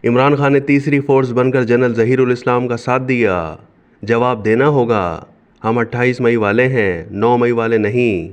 عمران خان نے تیسری فورس بن کر جنرل ظہیر الاسلام کا ساتھ دیا۔ جواب دینا ہوگا، ہم 28 مئی والے ہیں، 9 مئی والے نہیں۔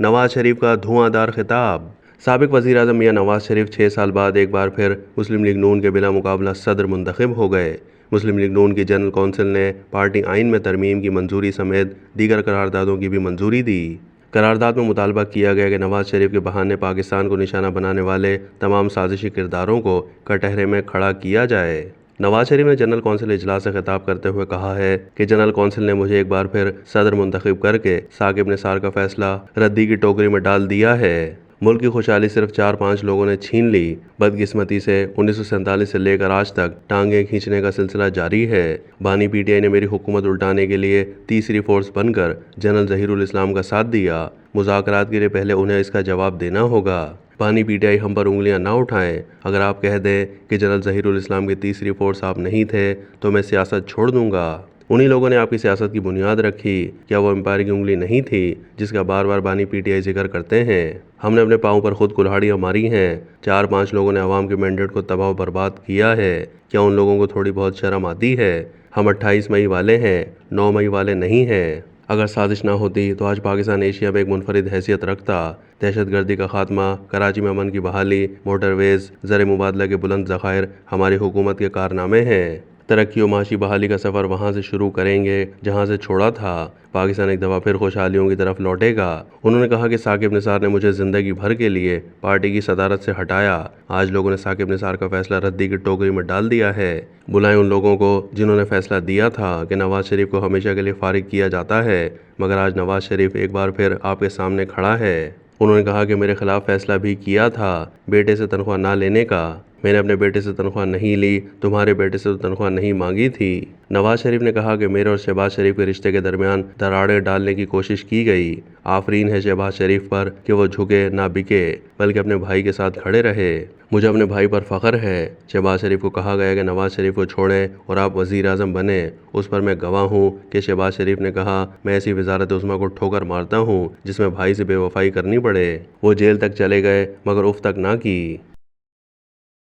نواز شریف کا دھواں دار خطاب۔ سابق وزیر اعظم میاں نواز شریف 6 سال بعد ایک بار پھر مسلم لیگ نون کے بلا مقابلہ صدر منتخب ہو گئے۔ مسلم لیگ نون کی جنرل کونسل نے پارٹی آئین میں ترمیم کی منظوری سمیت دیگر قراردادوں کی بھی منظوری دی۔ قرارداد میں مطالبہ کیا گیا کہ نواز شریف کے بہانے پاکستان کو نشانہ بنانے والے تمام سازشی کرداروں کو کٹہرے میں کھڑا کیا جائے۔ نواز شریف نے جنرل کونسل اجلاس سے خطاب کرتے ہوئے کہا ہے کہ جنرل کونسل نے مجھے ایک بار پھر صدر منتخب کر کے ثاقب نثار کا فیصلہ ردی کی ٹوکری میں ڈال دیا ہے۔ ملک کی خوشحالی صرف 4-5 لوگوں نے چھین لی۔ بدقسمتی سے 1947 سے لے کر آج تک ٹانگیں کھینچنے کا سلسلہ جاری ہے۔ بانی پی ٹی آئی نے میری حکومت الٹانے کے لیے تیسری فورس بن کر جنرل ظہیر الاسلام کا ساتھ دیا۔ مذاکرات کے لیے پہلے انہیں اس کا جواب دینا ہوگا۔ بانی پی ٹی آئی ہم پر انگلیاں نہ اٹھائیں۔ اگر آپ کہہ دیں کہ جنرل ظہیر الاسلام کی تیسری فورس آپ نہیں تھے تو میں سیاست چھوڑ دوں گا۔ انہی لوگوں نے آپ کی سیاست کی بنیاد رکھی۔ کیا وہ امپائر کی انگلی نہیں تھی جس کا بار بار بانی پی ٹی آئی ذکر کرتے ہیں؟ ہم نے اپنے پاؤں پر خود کلہاڑیاں ماری ہیں۔ 4-5 لوگوں نے عوام کے مینڈیٹ کو تباہ و برباد کیا ہے۔ کیا ان لوگوں کو تھوڑی بہت شرم آتی ہے؟ ہم 28 مئی والے ہیں، 9 مئی والے نہیں ہیں۔ اگر سازش نہ ہوتی تو آج پاکستان ایشیا میں ایک منفرد حیثیت رکھتا۔ دہشت گردی کا خاتمہ، کراچی میں امن کی بحالی، موٹر ویز، زر مبادلہ کے بلند ذخائر ہماری حکومت کے کارنامے ہیں۔ ترقی و معاشی بحالی کا سفر وہاں سے شروع کریں گے جہاں سے چھوڑا تھا۔ پاکستان ایک دفعہ پھر خوشحالیوں کی طرف لوٹے گا۔ انہوں نے کہا کہ ثاقب نثار نے مجھے زندگی بھر کے لیے پارٹی کی صدارت سے ہٹایا۔ آج لوگوں نے ثاقب نثار کا فیصلہ ردی کی ٹوکری میں ڈال دیا ہے۔ بلائیں ان لوگوں کو جنہوں نے فیصلہ دیا تھا کہ نواز شریف کو ہمیشہ کے لیے فارغ کیا جاتا ہے، مگر آج نواز شریف ایک بار پھر آپ کے سامنے کھڑا ہے۔ انہوں نے کہا کہ میرے خلاف فیصلہ بھی کیا تھا بیٹے سے تنخواہ نہ لینے کا۔ میں نے اپنے بیٹے سے تنخواہ نہیں لی، تمہارے بیٹے سے تو تنخواہ نہیں مانگی تھی۔ نواز شریف نے کہا کہ میرے اور شہباز شریف کے رشتے کے درمیان دراڑیں ڈالنے کی کوشش کی گئی۔ آفرین ہے شہباز شریف پر کہ وہ جھکے نہ بکے بلکہ اپنے بھائی کے ساتھ کھڑے رہے۔ مجھے اپنے بھائی پر فخر ہے۔ شہباز شریف کو کہا گیا کہ نواز شریف کو چھوڑیں اور آپ وزیر اعظم بنیں، اس پر میں گواہ ہوں کہ شہباز شریف نے کہا میں ایسی وزارت عظمیٰ کو ٹھوکر مارتا ہوں جس میں بھائی سے بے وفائی کرنی پڑے۔ وہ جیل تک چلے گئے مگر اف تک نہ کی۔